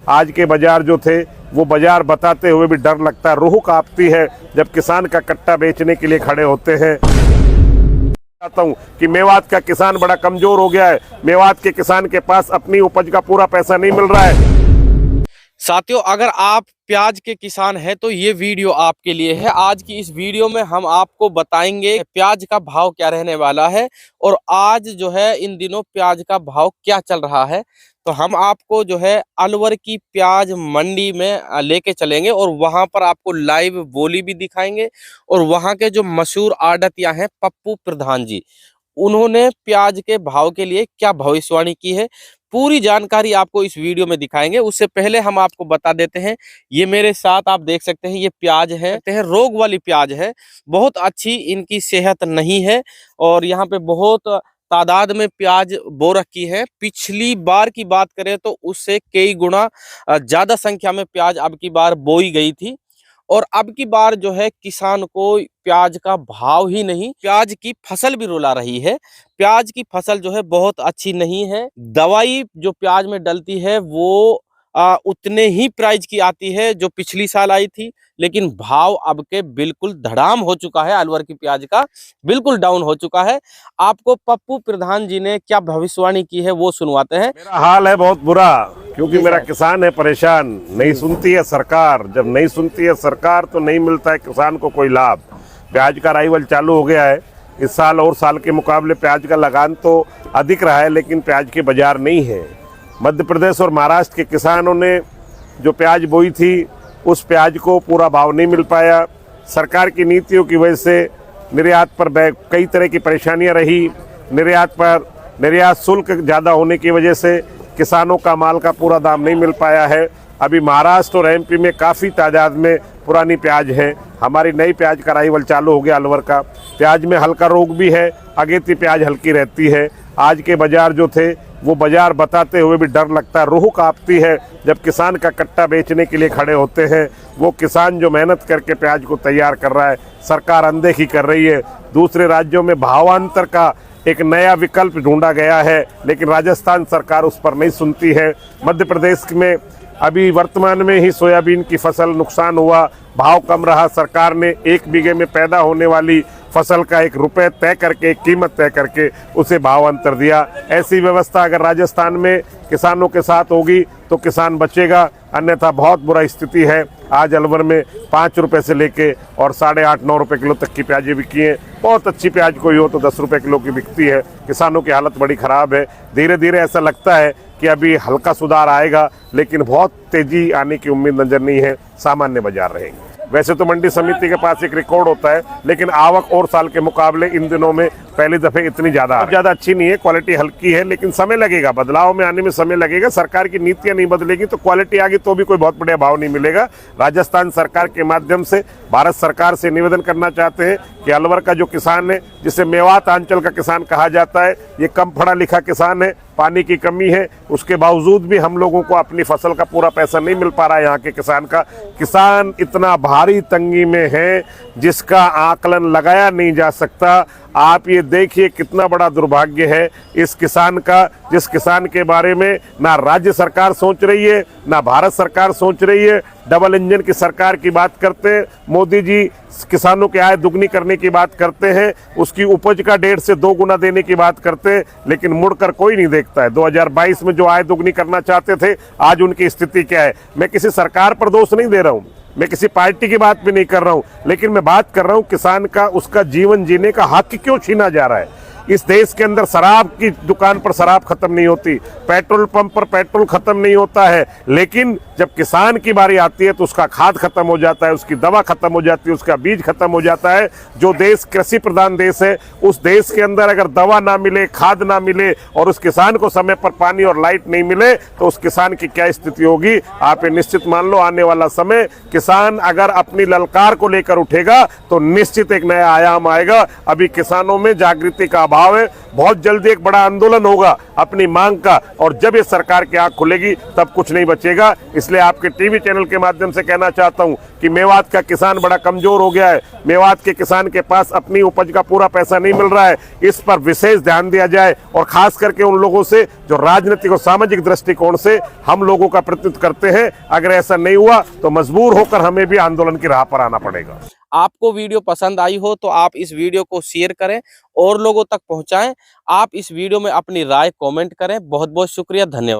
आज के बाजार जो थे वो बाजार बताते हुए भी डर लगता है, रूह कांपती है जब किसान का कट्टा बेचने के लिए खड़े होते हैं। चाहता हूं कि मेवात का किसान बड़ा कमजोर हो गया है। मेवात के किसान के पास अपनी उपज का पूरा पैसा नहीं मिल रहा है। साथियों, अगर आप प्याज के किसान हैं तो ये वीडियो आपके लिए है। आज की इस वीडियो में हम आपको बताएंगे प्याज का भाव क्या रहने वाला है और आज जो है इन दिनों प्याज का भाव क्या चल रहा है। तो हम आपको जो है अलवर की प्याज मंडी में लेके चलेंगे और वहां पर आपको लाइव बोली भी दिखाएंगे और वहां के जो मशहूर आड़तिया हैं पप्पू प्रधान जी, उन्होंने प्याज के भाव के लिए क्या भविष्यवाणी की है, पूरी जानकारी आपको इस वीडियो में दिखाएंगे। उससे पहले हम आपको बता देते हैं, ये मेरे साथ आप देख सकते हैं, ये प्याज है, रोग वाली प्याज है, बहुत अच्छी इनकी सेहत नहीं है और यहाँ पे बहुत तादाद में प्याज बो रखी है। पिछली बार की बात करें तो उससे कई गुना ज्यादा संख्या में प्याज अब की बार बोई गई थी और अब की बार जो है किसान को प्याज का भाव ही नहीं, प्याज की फसल भी रुला रही है। प्याज की फसल जो है बहुत अच्छी नहीं है। दवाई जो प्याज में डलती है वो उतने ही प्राइस की आती है जो पिछली साल आई थी, लेकिन भाव अब के बिल्कुल धड़ाम हो चुका है। अलवर की प्याज का बिल्कुल डाउन हो चुका है। आपको पप्पू प्रधान जी ने क्या भविष्यवाणी की है वो सुनवाते हैं। मेरा हाल है बहुत बुरा, क्योंकि मेरा किसान है परेशान। नहीं सुनती है सरकार, जब नहीं सुनती है सरकार तो नहीं मिलता है किसान को कोई लाभ। प्याज का अराइवल चालू हो गया है। इस साल और साल के मुकाबले प्याज का लगान तो अधिक रहा है, लेकिन प्याज के बाजार नहीं है। मध्य प्रदेश और महाराष्ट्र के किसानों ने जो प्याज बोई थी उस प्याज को पूरा भाव नहीं मिल पाया। सरकार की नीतियों की वजह से निर्यात पर कई तरह की परेशानियां रही। निर्यात शुल्क ज़्यादा होने की वजह से किसानों का माल का पूरा दाम नहीं मिल पाया है। अभी महाराष्ट्र और एमपी में काफ़ी तादाद में पुरानी प्याज है। हमारी नई प्याज का अराइवल चालू हो गया अलवर का। प्याज में हल्का रोग भी है, अगेती प्याज हल्की रहती है। आज के बाजार जो थे वो बाजार बताते हुए भी डर लगता है, रूह कांपती है जब किसान का कट्टा बेचने के लिए खड़े होते हैं। वो किसान जो मेहनत करके प्याज को तैयार कर रहा है, सरकार अनदेखी कर रही है। दूसरे राज्यों में भावांतर का एक नया विकल्प ढूंढा गया है, लेकिन राजस्थान सरकार उस पर नहीं सुनती है। मध्य प्रदेश में अभी वर्तमान में ही सोयाबीन की फसल नुकसान हुआ, भाव कम रहा। सरकार ने 1 बीघे में पैदा होने वाली फसल का 1 रुपये तय करके, एक कीमत तय करके उसे भाव अंतर दिया। ऐसी व्यवस्था अगर राजस्थान में किसानों के साथ होगी तो किसान बचेगा, अन्यथा बहुत बुरा स्थिति है। आज अलवर में 5 रुपये से लेके और 8.5-9 रुपये किलो तक की प्याजें बिकी हैं। बहुत अच्छी प्याज कोई हो तो 10 रुपये किलो की बिकती है। किसानों की हालत बड़ी ख़राब है। धीरे धीरे ऐसा लगता है कि अभी हल्का सुधार आएगा, लेकिन बहुत तेजी आने की उम्मीद नजर नहीं है। सामान्य बाजार रहेंगे। वैसे तो मंडी समिति के पास एक रिकॉर्ड होता है, लेकिन आवक और साल के मुकाबले इन दिनों में पहली दफे इतनी ज़्यादा अच्छी नहीं है। क्वालिटी हल्की है, लेकिन समय लगेगा, बदलाव में आने में समय लगेगा। सरकार की नीतियां नहीं बदलेगी तो क्वालिटी आगे तो भी कोई बहुत बढ़िया भाव नहीं मिलेगा। राजस्थान सरकार के माध्यम से भारत सरकार से निवेदन करना चाहते हैं कि अलवर का जो किसान है, जिसे मेवात अंचल का किसान कहा जाता है, ये कम पढ़ा लिखा किसान है, पानी की कमी है, उसके बावजूद भी हम लोगों को अपनी फसल का पूरा पैसा नहीं मिल पा रहा है। यहाँ के किसान का किसान इतना भारी तंगी में है जिसका आकलन लगाया नहीं जा सकता। आप ये देखिए कितना बड़ा दुर्भाग्य है इस किसान का, जिस किसान के बारे में ना राज्य सरकार सोच रही है ना भारत सरकार सोच रही है। डबल इंजन की सरकार की बात करते हैं मोदी जी, किसानों की आय दुगनी करने की बात करते हैं, उसकी उपज का 1.5 से 2 गुना देने की बात करते हैं, लेकिन मुड़कर कोई नहीं देखता है। 2022 में जो आय दुगनी करना चाहते थे, आज उनकी स्थिति क्या है। मैं किसी सरकार पर दोष नहीं दे रहा हूँ, मैं किसी पार्टी की बात भी नहीं कर रहा हूँ, लेकिन मैं बात कर रहा हूँ किसान का, उसका जीवन जीने का हक क्यों छीना जा रहा है। इस देश के अंदर शराब की दुकान पर शराब खत्म नहीं होती, पेट्रोल पंप पर पेट्रोल खत्म नहीं होता है, लेकिन जब किसान की बारी आती है तो उसका खाद खत्म हो जाता है, उसकी दवा खत्म हो जाती है, उसका बीज खत्म हो जाता है। जो देश कृषि प्रधान देश है, उस देश के अंदर अगर दवा ना मिले, खाद ना मिले और उस किसान को समय पर पानी और लाइट नहीं मिले तो उस किसान की क्या स्थिति होगी। आप ये निश्चित मान लो, आने वाला समय किसान अगर अपनी ललकार को लेकर उठेगा तो निश्चित एक नया आयाम आएगा। अभी किसानों में जागृति का भाव है। बहुत जल्दी एक बड़ा आंदोलन होगा अपनी मांग का, और जब ये सरकार की आंख खुलेगी तब कुछ नहीं बचेगा। इसलिए आपके टीवी चैनल के माध्यम से कहना चाहता हूं कि मेवात का किसान बड़ा कमजोर हो गया है। मेवात के किसान के पास अपनी उपज का पूरा पैसा नहीं मिल रहा है। इस पर विशेष ध्यान दिया जाए, और खास करके उन लोगों से जो राजनीतिक और सामाजिक दृष्टिकोण से हम लोगों का प्रतिनिधित्व करते हैं। अगर ऐसा नहीं हुआ तो मजबूर होकर हमें भी आंदोलन की राह पर आना पड़ेगा। आपको वीडियो पसंद आई हो तो आप इस वीडियो को शेयर करें और लोगों तक पहुंचाएं। आप इस वीडियो में अपनी राय कमेंट करें। बहुत बहुत शुक्रिया, धन्यवाद।